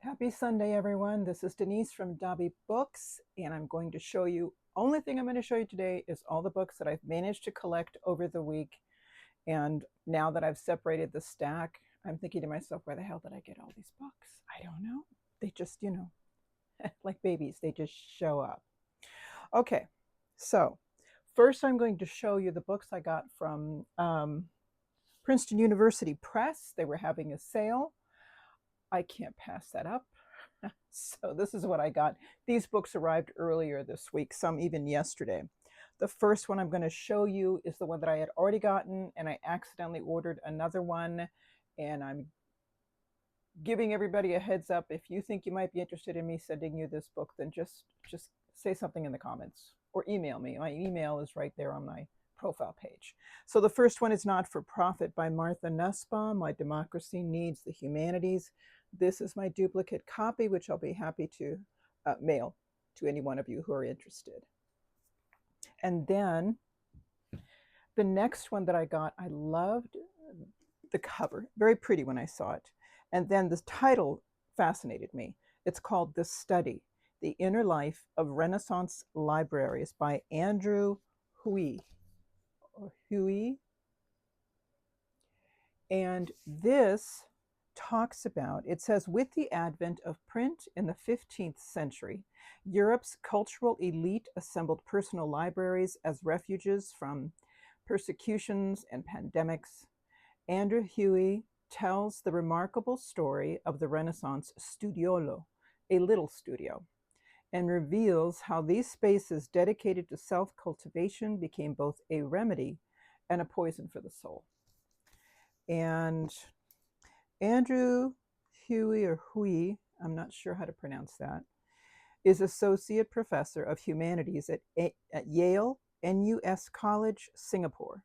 Happy Sunday, everyone. This is Denise from Dobby Books, and I'm going to show you, only thing I'm going to show you today is all the books that I've managed to collect over the week. And now that I've separated the stack, I'm thinking to myself, where the hell did I get all these books? I don't know. They just, like babies, they just show up. Okay, so first I'm going to show you the books I got from Princeton University Press. They were having a sale. I can't pass that up. So this is what I got. These books arrived earlier this week, some even yesterday. The first one I'm going to show you is the one that I had already gotten, and I accidentally ordered another one, and I'm giving everybody a heads up. If you think you might be interested in me sending you this book, then just say something in the comments or email me. My email is right there on my profile page. So the first one is Not for Profit by Martha Nussbaum, Why Democracy Needs the Humanities. This is my duplicate copy, which I'll be happy to mail to any one of you who are interested. And then the next one that I got, I loved the cover, very pretty when I saw it. And then the title fascinated me. It's called The Study, The Inner Life of Renaissance Libraries by Andrew Huey. And this talks about, it says, with the advent of print in the 15th century, Europe's cultural elite assembled personal libraries as refuges from persecutions and pandemics. Andrew Huey tells the remarkable story of the Renaissance studiolo, a little studio, and reveals how these spaces dedicated to self-cultivation became both a remedy and a poison for the soul. And Andrew Huey, I'm not sure how to pronounce that, is Associate Professor of Humanities at Yale NUS College, Singapore.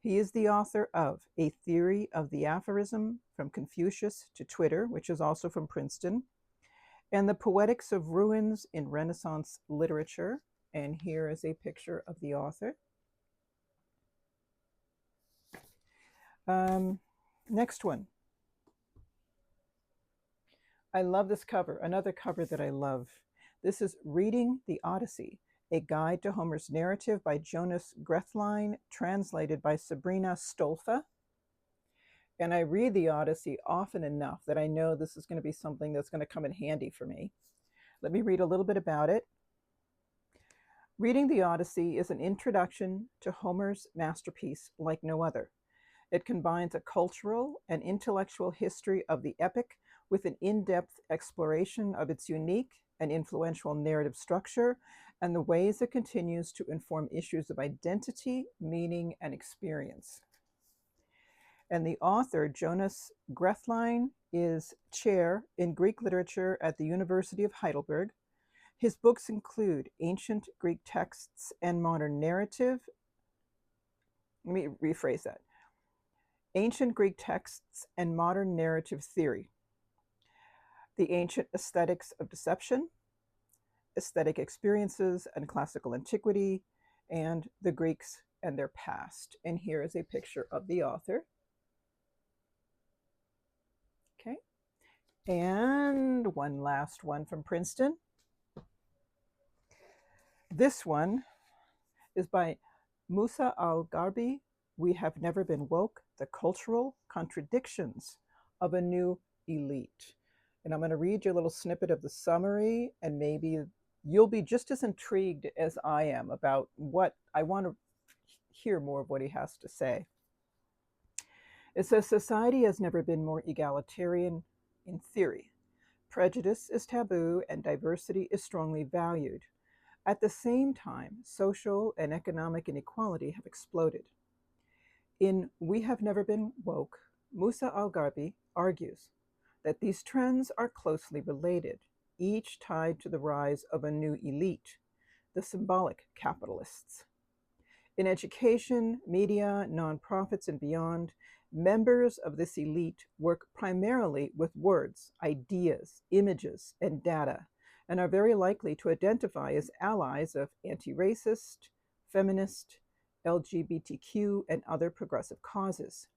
He is the author of A Theory of the Aphorism from Confucius to Twitter, which is also from Princeton, and The Poetics of Ruins in Renaissance Literature. And here is a picture of the author. Next one. I love this cover, another cover that I love. This is Reading the Odyssey, a guide to Homer's narrative by Jonas Gretein, translated by Sabrina Stolfa. And I read the Odyssey often enough that I know this is going to be something that's going to come in handy for me. Let me read a little bit about it. Reading the Odyssey is an introduction to Homer's masterpiece like no other. It combines a cultural and intellectual history of the epic with an in-depth exploration of its unique and influential narrative structure and the ways it continues to inform issues of identity, meaning, and experience. And the author, Jonas Gretein, is chair in Greek literature at the University of Heidelberg. His books include Ancient Greek Texts and Modern Narrative. Let me rephrase that. Ancient Greek Texts and Modern Narrative Theory, The Ancient Aesthetics of Deception, Aesthetic Experiences and Classical Antiquity, and The Greeks and Their Past. And here is a picture of the author. Okay. And one last one from Princeton. This one is by Musa Al-Gharbi, We Have Never Been Woke, The Cultural Contradictions of a New Elite. And I'm going to read you a little snippet of the summary, and maybe you'll be just as intrigued as I am about what I want to hear more of what he has to say. It says, society has never been more egalitarian in theory. Prejudice is taboo and diversity is strongly valued. At the same time, social and economic inequality have exploded. In We Have Never Been Woke, Musa Al-Gharbi argues that these trends are closely related, each tied to the rise of a new elite, the symbolic capitalists. In education, media, nonprofits, and beyond, members of this elite work primarily with words, ideas, images, and data, and are very likely to identify as allies of anti-racist, feminist, LGBTQ, and other progressive causes.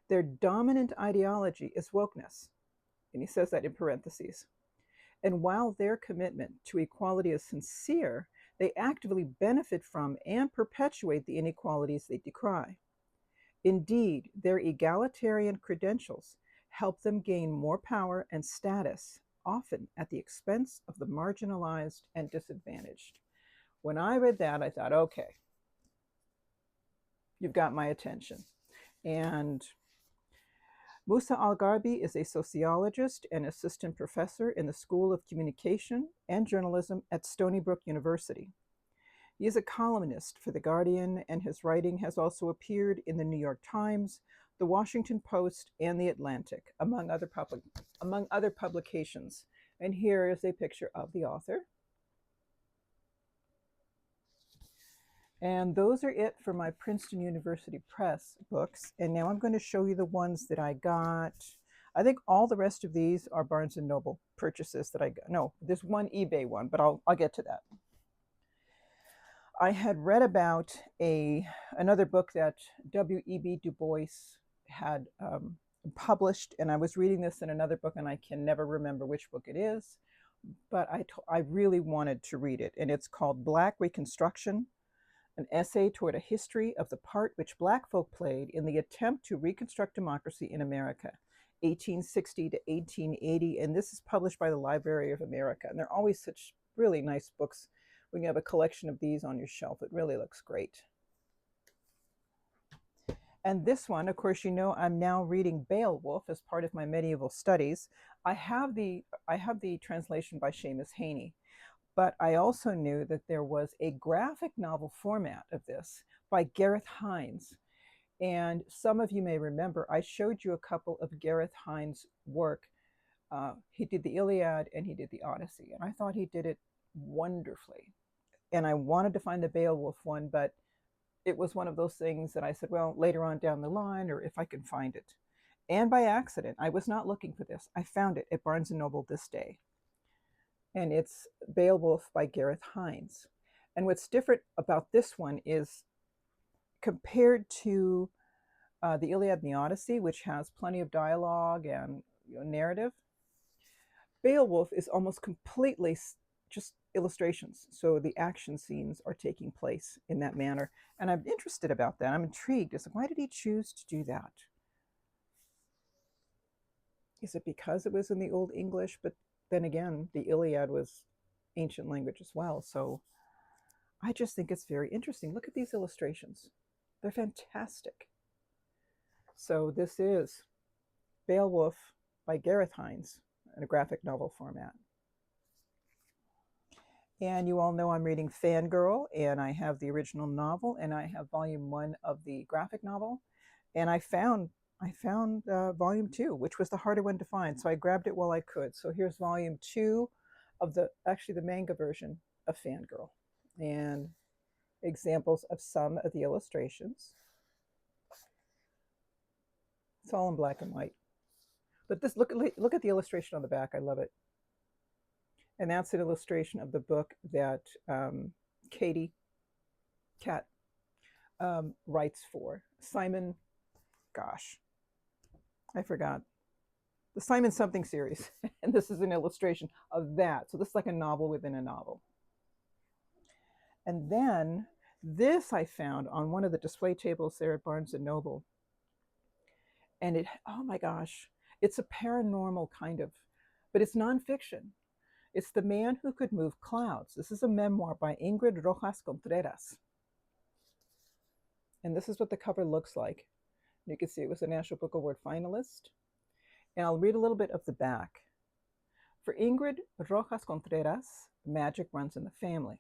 Their dominant ideology is wokeness, and he says that in parentheses. And while their commitment to equality is sincere, they actively benefit from and perpetuate the inequalities they decry. Indeed, their egalitarian credentials help them gain more power and status, often at the expense of the marginalized and disadvantaged. When I read that, I thought, okay, you've got my attention. And Musa Al-Gharbi is a sociologist and assistant professor in the School of Communication and Journalism at Stony Brook University. He is a columnist for The Guardian, and his writing has also appeared in the New York Times, The Washington Post, and The Atlantic, among other publications. And here is a picture of the author. And those are it for my Princeton University Press books. And now I'm going to show you the ones that I got. I think all the rest of these are Barnes & Noble purchases that I got. No, there's one eBay one, but I'll get to that. I had read about another book that W.E.B. Du Bois had published, and I was reading this in another book, and I can never remember which book it is, but I really wanted to read it, and it's called Black Reconstruction, an essay toward a history of the part which Black folk played in the attempt to reconstruct democracy in America, 1860 to 1880, and this is published by the Library of America, and they're always such really nice books. When you have a collection of these on your shelf, it really looks great. And this one, of course, you know, I'm now reading Beowulf as part of my medieval studies. I have the translation by Seamus Heaney, but I also knew that there was a graphic novel format of this by Gareth Hinds. And some of you may remember, I showed you a couple of Gareth Hinds' work. He did the Iliad and he did the Odyssey, and I thought he did it wonderfully. And I wanted to find the Beowulf one, but it was one of those things that I said, well, later on down the line, or if I can find it. And by accident, I was not looking for this. I found it at Barnes & Noble this day. And it's Beowulf by Gareth Hinds. And what's different about this one is compared to the Iliad and the Odyssey, which has plenty of dialogue and narrative, Beowulf is almost completely just illustrations. So the action scenes are taking place in that manner. And I'm interested about that. I'm intrigued. It's like, why did he choose to do that? Is it because it was in the Old English? But then again, the Iliad was ancient language as well. So I just think it's very interesting. Look at these illustrations. They're fantastic. So this is Beowulf by Gareth Hinds in a graphic novel format. And you all know I'm reading Fangirl, and I have the original novel, and I have volume 1 of the graphic novel. And I found volume 2, which was the harder one to find. So I grabbed it while I could. So here's volume 2 of the manga version of Fangirl, and examples of some of the illustrations. It's all in black and white. But this, look at the illustration on the back. I love it. And that's an illustration of the book that Katie Cat writes for. Simon, gosh, I forgot. The Simon Something series. And this is an illustration of that. So this is like a novel within a novel. And then this I found on one of the display tables there at Barnes & Noble. And it, oh my gosh, it's a paranormal kind of, but it's nonfiction. It's The Man Who Could Move Clouds. This is a memoir by Ingrid Rojas Contreras. And this is what the cover looks like. You can see it was a National Book Award finalist. And I'll read a little bit of the back. For Ingrid Rojas Contreras, magic runs in the family.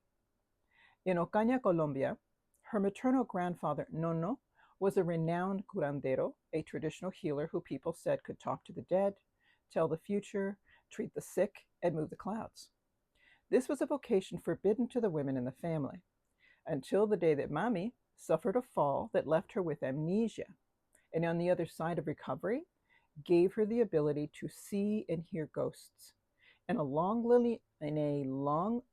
In Ocaña, Colombia, her maternal grandfather, Nono, was a renowned curandero, a traditional healer who people said could talk to the dead, tell the future, treat the sick, and move the clouds. This was a vocation forbidden to the women in the family, until the day that Mami suffered a fall that left her with amnesia, and on the other side of recovery, gave her the ability to see and hear ghosts. In a long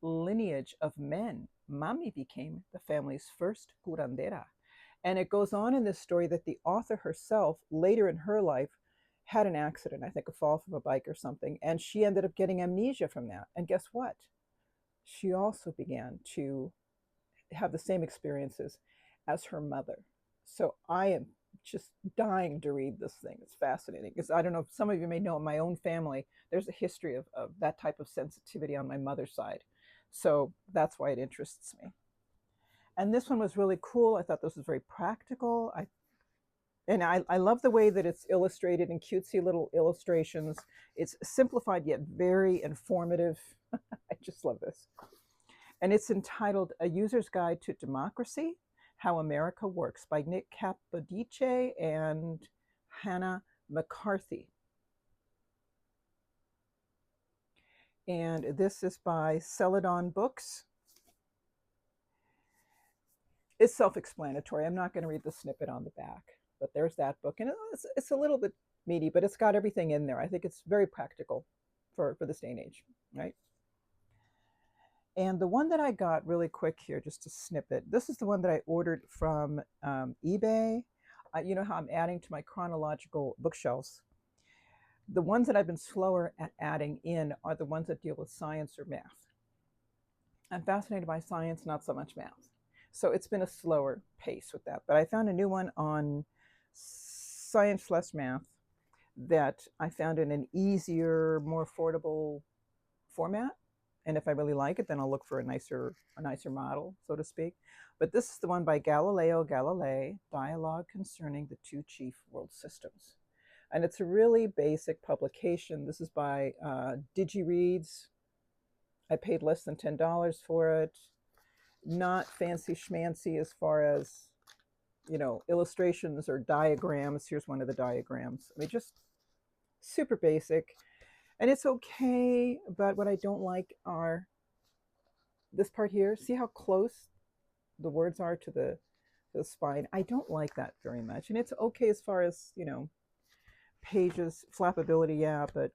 lineage of men, Mami became the family's first curandera. And it goes on in this story that the author herself, later in her life, had an accident, I think a fall from a bike or something, and she ended up getting amnesia from that. And guess what? She also began to have the same experiences as her mother. So I am just dying to read this thing. It's fascinating because I don't know if some of you may know in my own family, there's a history of that type of sensitivity on my mother's side. So that's why it interests me. And this one was really cool. I thought this was very practical. I love the way that it's illustrated in cutesy little illustrations. It's simplified yet very informative. I just love this. And it's entitled A User's Guide to Democracy, How America Works by Nick Capodice and Hannah McCarthy. And this is by Celadon Books. It's self-explanatory. I'm not going to read the snippet on the back, but there's that book. And it's a little bit meaty, but it's got everything in there. I think it's very practical for this day and age, right? And the one that I got really quick here, just a snippet, this is the one that I ordered from eBay. You know how I'm adding to my chronological bookshelves. The ones that I've been slower at adding in are the ones that deal with science or math. I'm fascinated by science, not so much math. So it's been a slower pace with that. But I found a new one on science/math that I found in an easier, more affordable format. And if I really like it, then I'll look for a nicer model, so to speak. But this is the one by Galileo Galilei, Dialogue Concerning the Two Chief World Systems. And it's a really basic publication. This is by DigiReads. I paid less than $10 for it. Not fancy schmancy as far as, you know, illustrations or diagrams. Here's one of the diagrams. I mean, just super basic. And it's okay, but what I don't like are this part here. See how close the words are to the spine? I don't like that very much. And it's okay as far as, you know, pages, flappability, yeah, but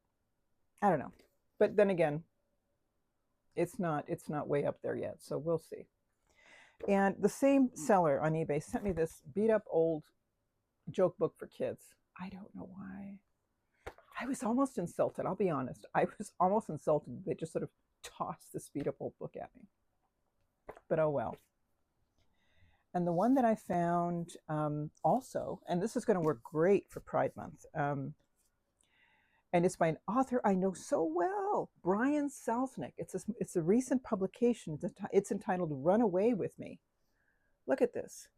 I don't know. But then again, it's not way up there yet, so we'll see. And the same seller on eBay sent me this beat up old joke book for kids. I don't know why. I was almost insulted. I'll be honest. I was almost insulted. They just sort of tossed this beat up old book at me. But oh well. And the one that I found also, and this is going to work great for Pride Month, and it's by an author I know so well, Brian Selznick. It's a recent publication. It's entitled Run Away With Me. Look at this.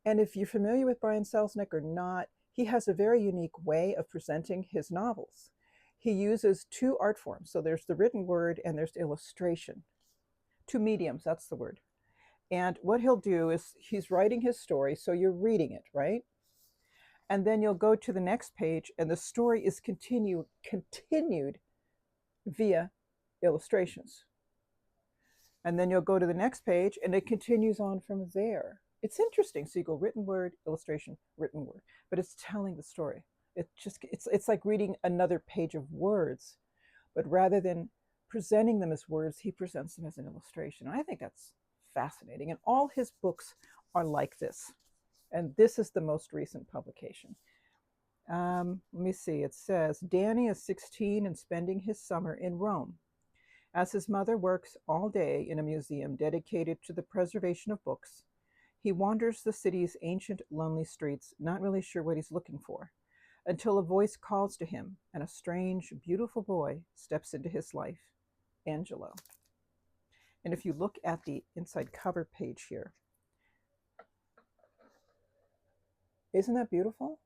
And if you're familiar with Brian Selznick or not, he has a very unique way of presenting his novels. He uses two art forms. So there's the written word and there's the illustration. Two mediums, that's the word. And what he'll do is he's writing his story, so you're reading it, right? And then you'll go to the next page and the story is continued via illustrations. And then you'll go to the next page and it continues on from there. It's interesting. So you go written word, illustration, written word, but it's telling the story. It's like reading another page of words, but rather than presenting them as words, he presents them as an illustration. And I think that's fascinating. And all his books are like this. And this is the most recent publication. Let me see. It says, Danny is 16 and spending his summer in Rome. As his mother works all day in a museum dedicated to the preservation of books, he wanders the city's ancient, lonely streets, not really sure what he's looking for, until a voice calls to him and a strange, beautiful boy steps into his life, Angelo. And if you look at the inside cover page here, isn't that beautiful?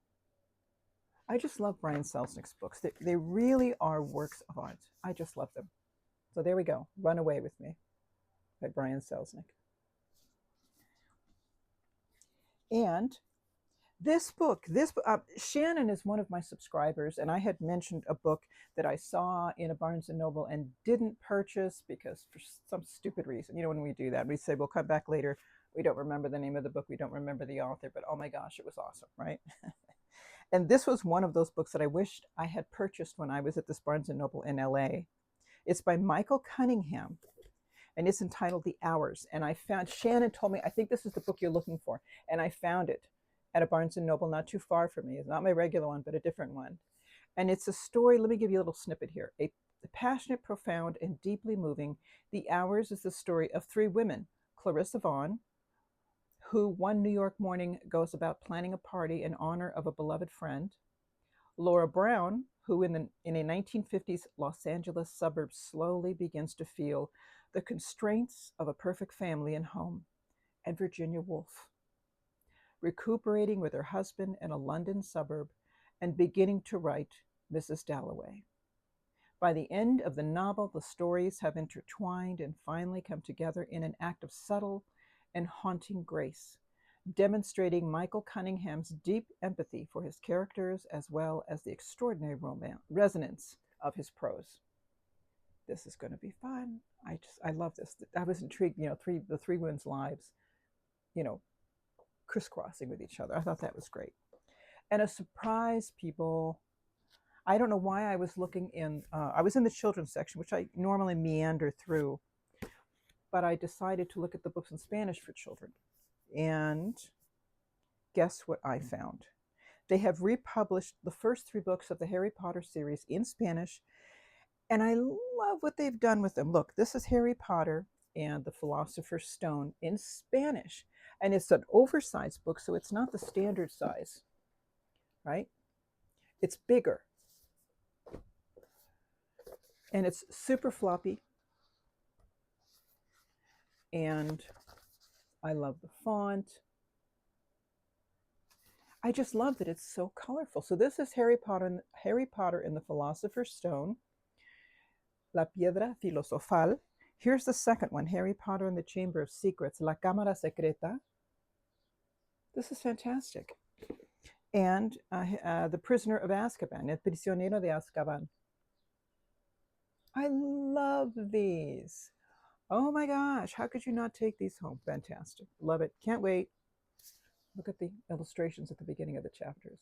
I just love Brian Selznick's books. They really are works of art. I just love them. So there we go. Run Away With Me by Brian Selznick. And this book, Shannon is one of my subscribers, and I had mentioned a book that I saw in a Barnes & Noble and didn't purchase because for some stupid reason, you know, when we do that, we say, we'll come back later. We don't remember the name of the book. We don't remember the author, but oh my gosh, it was awesome, right? And this was one of those books that I wished I had purchased when I was at this Barnes & Noble in LA. It's by Michael Cunningham, and it's entitled The Hours. And I found, Shannon told me, I think this is the book you're looking for. And I found it at a Barnes & Noble not too far from me. It's not my regular one, but a different one. And it's a story, let me give you a little snippet here. A passionate, profound, and deeply moving, The Hours is the story of three women: Clarissa Vaughn, who one New York morning goes about planning a party in honor of a beloved friend; Laura Brown, who in a 1950s Los Angeles suburb slowly begins to feel the constraints of a perfect family and home; and Virginia Woolf, recuperating with her husband in a London suburb and beginning to write Mrs. Dalloway. By the end of the novel, the stories have intertwined and finally come together in an act of subtle and haunting grace, demonstrating Michael Cunningham's deep empathy for his characters as well as the extraordinary resonance of his prose. This is going to be fun. I love this. I was intrigued, the three women's lives, crisscrossing with each other. I thought that was great. And a surprise, people. I don't know why I was looking I was in the children's section, which I normally meander through, but I decided to look at the books in Spanish for children. And guess what I found? They have republished the first three books of the Harry Potter series in Spanish, and I love what they've done with them. Look, this is Harry Potter and the Philosopher's Stone in Spanish, and it's an oversized book, so it's not the standard size, right? It's bigger, and it's super floppy, and I love the font. I just love that it's so colorful. So this is Harry Potter and the Philosopher's Stone, La Piedra Filosofal. Here's the second one, Harry Potter and the Chamber of Secrets, La Cámara Secreta. This is fantastic. And The Prisoner of Azkaban, El Prisionero de Azkaban. I love these. Oh my gosh, how could you not take these home? Fantastic. Love it. Can't wait. Look at the illustrations at the beginning of the chapters.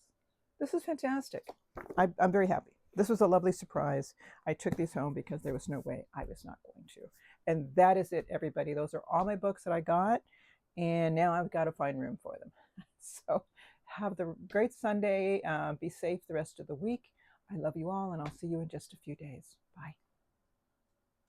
This is fantastic. I'm very happy. This was a lovely surprise. I took these home because there was no way I was not going to. And that is it, everybody. Those are all my books that I got. And now I've got to find room for them. So have the great Sunday. Be safe the rest of the week. I love you all, and I'll see you in just a few days. Bye.